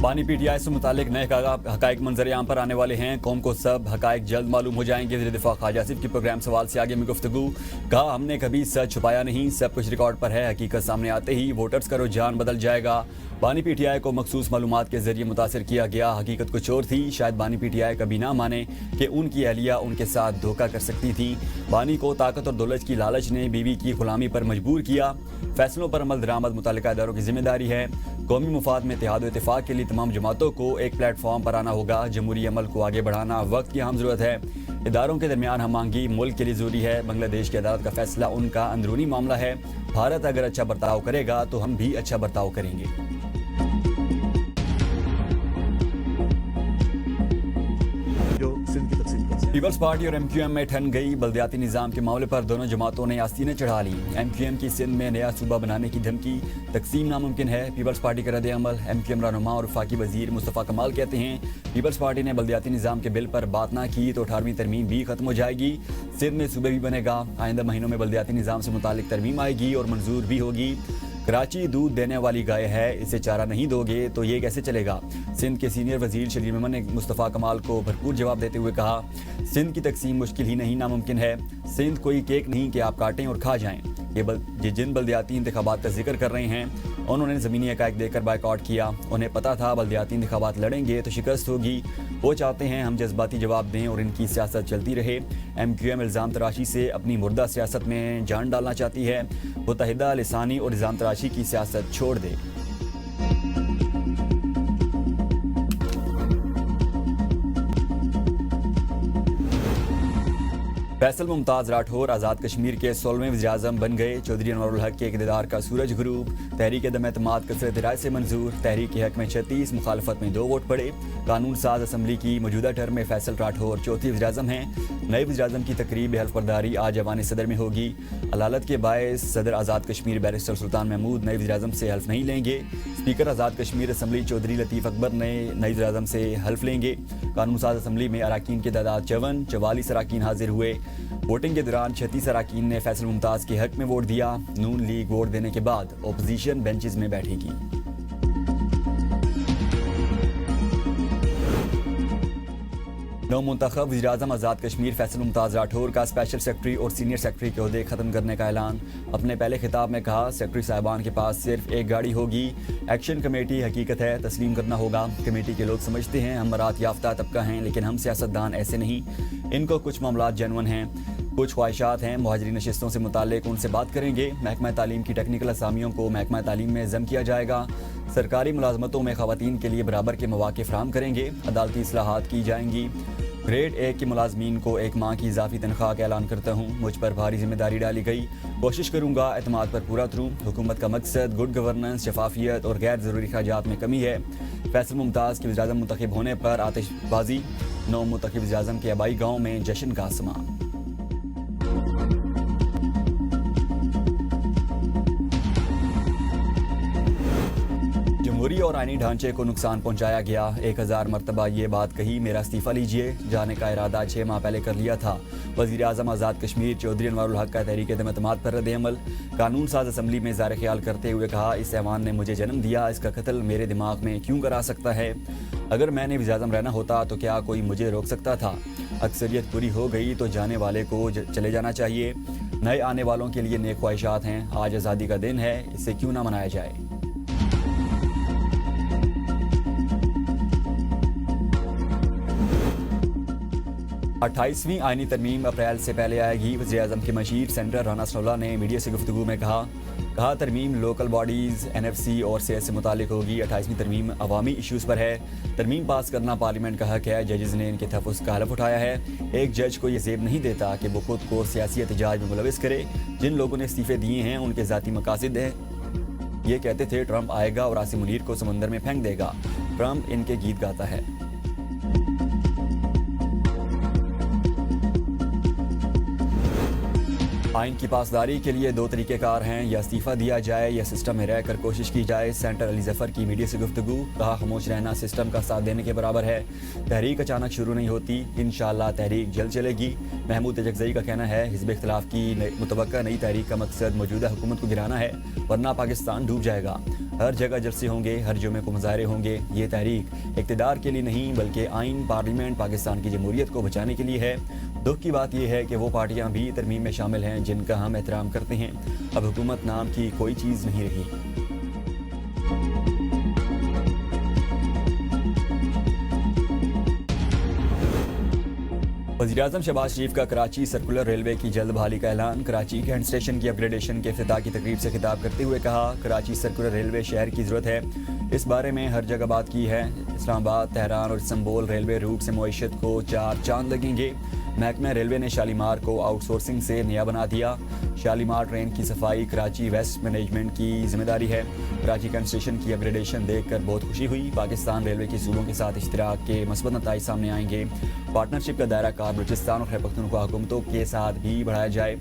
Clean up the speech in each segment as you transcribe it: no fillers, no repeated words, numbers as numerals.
بانی P T I سے متعلق نئے حقائق منظر عام پر آنے والے ہیں. قوم کو سب حقائق جلد معلوم ہو جائیں گے. وزیر دفاع خواجہ آصف کی پروگرام سوال سے آگے میں گفتگو. کہا ہم نے کبھی سچ چھپایا نہیں, سب کچھ ریکارڈ پر ہے. حقیقت سامنے آتے ہی ووٹرز کا رجحان بدل جائے گا. بانی پی ٹی آئی کو مخصوص معلومات کے ذریعے متاثر کیا گیا. حقیقت کچھ اور تھی. شاید بانی پی ٹی آئی کبھی نہ مانے کہ ان کی اہلیہ ان کے ساتھ دھوکہ کر سکتی تھی. بانی کو طاقت اور دولت کی لالچ نے بیوی کی غلامی پر مجبور کیا. فیصلوں پر عمل درآمد متعلقہ اداروں کی ذمہ داری ہے. قومی مفاد میں اتحاد و اتفاق کے لیے تمام جماعتوں کو ایک پلیٹ فارم پر آنا ہوگا. جمہوری عمل کو آگے بڑھانا وقت کی اہم ضرورت ہے. اداروں کے درمیان ہم آہنگی ملک کے لیے ضروری ہے. بنگلہ دیش کی عدالت کا فیصلہ ان کا اندرونی معاملہ ہے. بھارت اگر اچھا برتاؤ کرے گا تو ہم بھی اچھا برتاؤ کریں گے. پیپلز پارٹی اور ایم کیو ایم میں ٹھن گئی. بلدیاتی نظام کے معاملے پر دونوں جماعتوں نے آستینیں چڑھا لی. ایم کیو ایم کی سندھ میں نیا صوبہ بنانے کی دھمکی. تقسیم ناممکن ہے. پیپلز پارٹی کا رد عمل. ایم کیو ایم رہنما اور وفاقی وزیر مصطفیٰ کمال کہتے ہیں پیپلز پارٹی نے بلدیاتی نظام کے بل پر بات نہ کی تو 18ویں ترمیم بھی ختم ہو جائے گی. سندھ میں صوبے بھی بنے گا. آئندہ مہینوں میں بلدیاتی نظام سے متعلق ترمیم آئے گی اور منظور بھی ہوگی. کراچی دودھ دینے والی گائے ہے, اسے چارہ نہیں دو گے تو یہ کیسے چلے گا. سندھ کے سینئر وزیر شبیر ممن نے مصطفیٰ کمال کو بھرپور جواب دیتے ہوئے کہا سندھ کی تقسیم مشکل ہی نہیں ناممکن ہے. سندھ کوئی کیک نہیں کہ آپ کاٹیں اور کھا جائیں. یہ جن بلدیاتی انتخابات کا ذکر کر رہے ہیں انہوں نے زمینی حقائق دے کر بائیکاٹ کیا. انہیں پتا تھا بلدیاتی انتخابات لڑیں گے تو شکست ہوگی. وہ چاہتے ہیں ہم جذباتی جواب دیں اور ان کی سیاست چلتی رہے. ایم کیو ایم الزام تراشی سے اپنی مردہ سیاست میں جان ڈالنا چاہتی ہے. متحدہ لسانی اور الزام تراشی کی سیاست چھوڑ دے. فیصل ممتاز راٹھور آزاد کشمیر کے 16ویں وزیر اعظم بن گئے. چودھری انوار الحق کے اقتدار کا سورج غروب. تحریک عدم اعتماد کثرت رائے سے منظور. تحریک کے حق میں 36, مخالفت میں 2 ووٹ پڑے. قانون ساز اسمبلی کی موجودہ ٹرم میں فیصل راٹھور چوتھے وزیر اعظم ہیں. نئے وزیر اعظم کی تقریب حلف برداری آج ایوان صدر میں ہوگی. علالت کے باعث صدر آزاد کشمیر بیرسٹر سلطان محمود نئے وزیر اعظم سے حلف نہیں لیں گے. اسپیکر آزاد کشمیر اسمبلی چودھری لطیف اکبر نئے وزیر اعظم سے حلف لیں گے. قانون ساز اسمبلی میں اراکین کی تعداد 44 اراکین حاضر ہوئے. ووٹنگ کے دوران 36 اراکین نے فیصل ممتاز کے حق میں ووٹ دیا. نون لیگ ووٹ دینے کے بعد اپوزیشن بینچز میں بیٹھے گی. نو منتخب وزیر اعظم آزاد کشمیر فیصل ممتاز راٹھور کا اسپیشل سیکرٹری اور سینئر سیکرٹری کے عہدے ختم کرنے کا اعلان. اپنے پہلے خطاب میں کہا سیکرٹری صاحبان کے پاس صرف ایک گاڑی ہوگی. ایکشن کمیٹی حقیقت ہے, تسلیم کرنا ہوگا. کمیٹی کے لوگ سمجھتے ہیں ہم مراد یافتہ طبقہ ہیں, لیکن ہم سیاستدان ایسے نہیں. ان کو کچھ معاملات جینون ہیں, کچھ خواہشات ہیں. مہاجری نشستوں سے متعلق ان سے بات کریں گے. محکمہ تعلیم کی ٹیکنیکل اسامیوں کو محکمہ تعلیم میں ضم کیا جائے گا. سرکاری ملازمتوں میں خواتین کے لیے برابر کے مواقع فراہم کریں گے. عدالتی اصلاحات کی جائیں گی. گریڈ 1 کے ملازمین کو 1 ماہ کی اضافی تنخواہ کا اعلان کرتا ہوں. مجھ پر بھاری ذمہ داری ڈالی گئی. کوشش کروں گا اعتماد پر پورا اتروں. حکومت کا مقصد گڈ گورننس, شفافیت اور غیر ضروری اخراجات میں کمی ہے. فیصل ممتاز کے وزیر اعظم منتخب ہونے پر آتش بازی. 9 منتخب وزیر اعظم کے آبائی گاؤں میں جشن کا سماں. جمہوری اور آئینی ڈھانچے کو نقصان پہنچایا گیا. 1000 مرتبہ یہ بات کہی میرا استعفیٰ لیجیے. جانے کا ارادہ 6 ماہ پہلے کر لیا تھا. وزیر اعظم آزاد کشمیر چودھری انوار الحق کا تحریک عدم اعتماد پر رد عمل. قانون ساز اسمبلی میں اظہار خیال کرتے ہوئے کہا اس ایوان نے مجھے جنم دیا, اس کا قتل میرے دماغ میں کیوں کرا سکتا ہے. اگر میں نے وزیر اعظم رہنا ہوتا تو کیا کوئی مجھے روک سکتا تھا. اکثریت پوری ہو گئی تو جانے والے کو چلے جانا چاہیے. نئے آنے والوں کے لیے نیک خواہشات ہیں. آج آزادی کا دن ہے, اسے کیوں نہ منایا جائے. اٹھائیسویں آئینی ترمیم اپریل سے پہلے آئے گی. وزیر اعظم کے مشیر سینیٹر رانا ثناءاللہ نے میڈیا سے گفتگو میں کہا ترمیم local bodies, N F C اور صحت سے متعلق ہوگی. 28ویں ترمیم عوامی ایشوز پر ہے. ترمیم پاس کرنا پارلیمنٹ کا حق ہے. ججز نے ان کے تحفظ کا حلف اٹھایا ہے. ایک جج کو یہ زیب نہیں دیتا کہ وہ خود کو سیاسی احتجاج میں ملوث کرے. جن لوگوں نے استعفے دیے ہیں ان کے ذاتی مقاصد ہیں. یہ کہتے تھے ٹرمپ آئے گا اور عاصم منیر کو سمندر میں پھینک دے گا. ٹرمپ ان کے گیت گاتا ہے. آئین کی پاسداری کے لیے 2 طریقہ کار ہیں, یا استعفیٰ دیا جائے یا سسٹم میں رہ کر کوشش کی جائے. سینیٹر علی ظفر کی میڈیا سے گفتگو. کہا خاموش رہنا سسٹم کا ساتھ دینے کے برابر ہے. تحریک اچانک شروع نہیں ہوتی, انشاءاللہ تحریک جلد چلے گی. محمود تجگزئی کا کہنا ہے حزب اختلاف کی متوقع نئی تحریک کا مقصد موجودہ حکومت کو گرانا ہے, ورنہ پاکستان ڈوب جائے گا. ہر جگہ جلسے ہوں گے، ہر جمعے کو مظاہرے ہوں گے۔ یہ تحریک اقتدار کے لیے نہیں بلکہ آئین، پارلیمنٹ، پاکستان کی جمہوریت کو بچانے کے لیے ہے۔ دکھ کی بات یہ ہے کہ وہ پارٹیاں بھی ترمیم میں شامل ہیں جن کا ہم احترام کرتے ہیں۔ اب حکومت نام کی کوئی چیز نہیں رہی۔ وزیراعظم شہباز شریف کا کراچی سرکولر ریلوے کی جلد بحالی کا اعلان۔ کراچی کینٹ اسٹیشن کی اپ گریڈیشن کے افتتاح کی تقریب سے خطاب کرتے ہوئے کہا، کراچی سرکولر ریلوے شہر کی ضرورت ہے، اس بارے میں ہر جگہ بات کی ہے۔ اسلام آباد، تہران اور استنبول ریلوے روٹ سے معیشت کو 4 چاند لگیں گے۔ محکمہ ریلوے نے شالیمار کو آؤٹ سورسنگ سے نیا بنا دیا۔ شالیمار ٹرین کی صفائی کراچی ویسٹ مینجمنٹ کی ذمہ داری ہے۔ کراچی کینٹ اسٹیشن کی اپ گریڈیشن دیکھ کر بہت خوشی ہوئی۔ پاکستان ریلوے کے صوبوں کے ساتھ اشتراک کے مثبت نتائج سامنے آئیں گے۔ پارٹنرشپ کا دائرہ کار بلوچستان اور خیبر پختونخوا حکومتوں کے ساتھ بھی بڑھایا جائے۔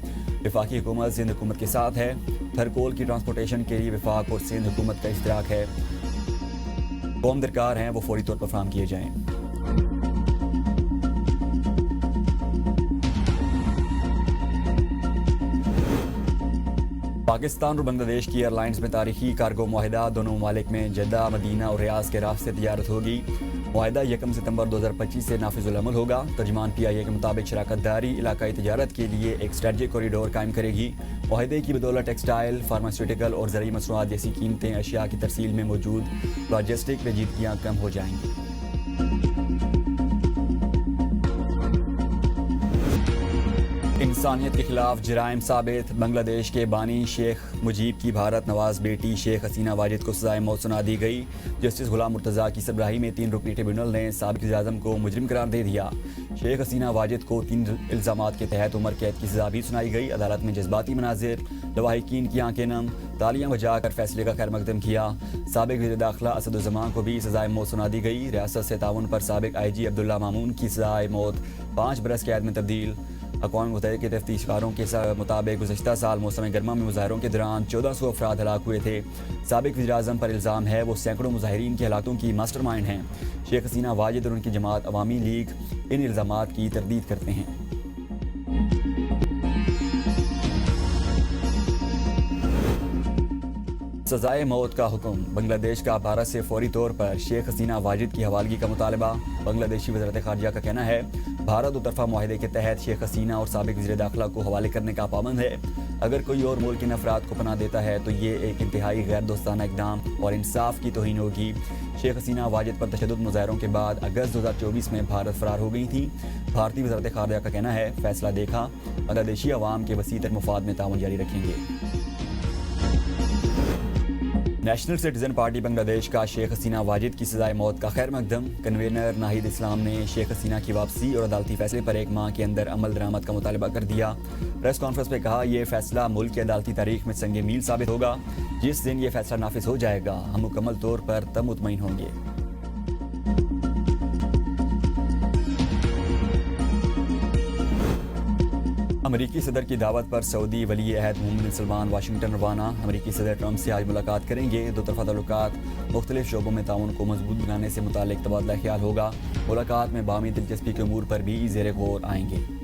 وفاقی حکومت سندھ حکومت کے ساتھ ہے۔ تھرکول کی ٹرانسپورٹیشن کے لیے وفاق اور سندھ حکومت کا اشتراک ہے۔ قوم درکار ہیں وہ فوری طور پر فراہم کیے جائیں۔ پاکستان اور بنگلہ دیش کی ایئر لائنز میں تاریخی کارگو معاہدہ۔ دونوں ممالک میں جدہ، مدینہ اور ریاض کے راستے تجارت ہوگی۔ معاہدہ 1 ستمبر 2025 سے نافذ العمل ہوگا۔ ترجمان PIA کے مطابق شراکت داری علاقائی تجارت کے لیے ایک اسٹریٹجک کوریڈور قائم کرے گی۔ معاہدے کی بدولت ٹیکسٹائل، فارماسیوٹیکل اور زرعی مصنوعات جیسی قیمتیں اشیاء کی ترسیل میں موجود لاجسٹک پیچیدگیاں کم ہو جائیں گی۔ انسانیت کے خلاف جرائم ثابت۔ بنگلہ دیش کے بانی شیخ مجیب کی بھارت نواز بیٹی شیخ حسینہ واجد کو سزائے موت سنا دی گئی۔ جسٹس غلام مرتضیٰ کی سربراہی میں 3 رکنی ٹریبیونل نے سابق وزیر اعظم کو مجرم قرار دے دیا۔ شیخ حسینہ واجد کو 3 الزامات کے تحت عمر قید کی سزا بھی سنائی گئی۔ عدالت میں جذباتی مناظر، لواحقین کی آنکھیں نم، تالیاں بجا کر فیصلے کا خیر مقدم کیا۔ سابق وزیر داخلہ اسد الزمان کو بھی سزائے موت سنا دی گئی۔ ریاست سے تعاون پر سابق IG عبداللہ مامون کی سزائے موت 5 برس قید میں تبدیل۔ اقوام متحدہ کے تفتیشکاروں کے مطابق گزشتہ سال موسم گرما میں مظاہروں کے دوران 1400 افراد ہلاک ہوئے تھے۔ سابق وزیر اعظم پر الزام ہے وہ سینکڑوں مظاہرین کے ہلاکتوں کی ماسٹر مائنڈ ہیں۔ شیخ حسینہ واجد اور ان کی جماعت عوامی لیگ ان الزامات کی تردید کرتے ہیں۔ سزائے موت کا حکم۔ بنگلہ دیش کا بھارت سے فوری طور پر شیخ حسینہ واجد کی حوالگی کا مطالبہ۔ بنگلہ دیشی وزارت خارجہ کا کہنا ہے بھارت دو طرفہ معاہدے کے تحت شیخ حسینہ اور سابق وزیر داخلہ کو حوالے کرنے کا پابند ہے۔ اگر کوئی اور ملک ان افراد کو پناہ دیتا ہے تو یہ ایک انتہائی غیر دوستانہ اقدام اور انصاف کی توہین ہوگی۔ شیخ حسینہ واجد پر تشدد مظاہروں کے بعد اگست 2024 میں بھارت فرار ہو گئی تھیں۔ بھارتی وزارت خارجہ کا کہنا ہے فیصلہ دیکھا، بنگلہ دیشی عوام کے وسیع تر مفاد میں تعاون جاری رکھیں گے۔ نیشنل سٹیزن پارٹی بنگلہ دیش کا شیخ حسینہ واجد کی سزائے موت کا خیر مقدم۔ کنوینر ناہید اسلام نے شیخ حسینہ کی واپسی اور عدالتی فیصلے پر 1 ماہ کے اندر عمل درآمد کا مطالبہ کر دیا۔ پریس کانفرنس میں کہا یہ فیصلہ ملک کی عدالتی تاریخ میں سنگ میل ثابت ہوگا۔ جس دن یہ فیصلہ نافذ ہو جائے گا ہم مکمل طور پر تب مطمئن ہوں گے۔ امریکی صدر کی دعوت پر سعودی ولی عہد محمد بن سلمان واشنگٹن روانہ۔ امریکی صدر ٹرمپ سے آج ملاقات کریں گے۔ دو طرفہ تعلقات، مختلف شعبوں میں تعاون کو مضبوط بنانے سے متعلق تبادلہ خیال ہوگا۔ ملاقات میں باہمی دلچسپی کے امور پر بھی زیر غور آئیں گے۔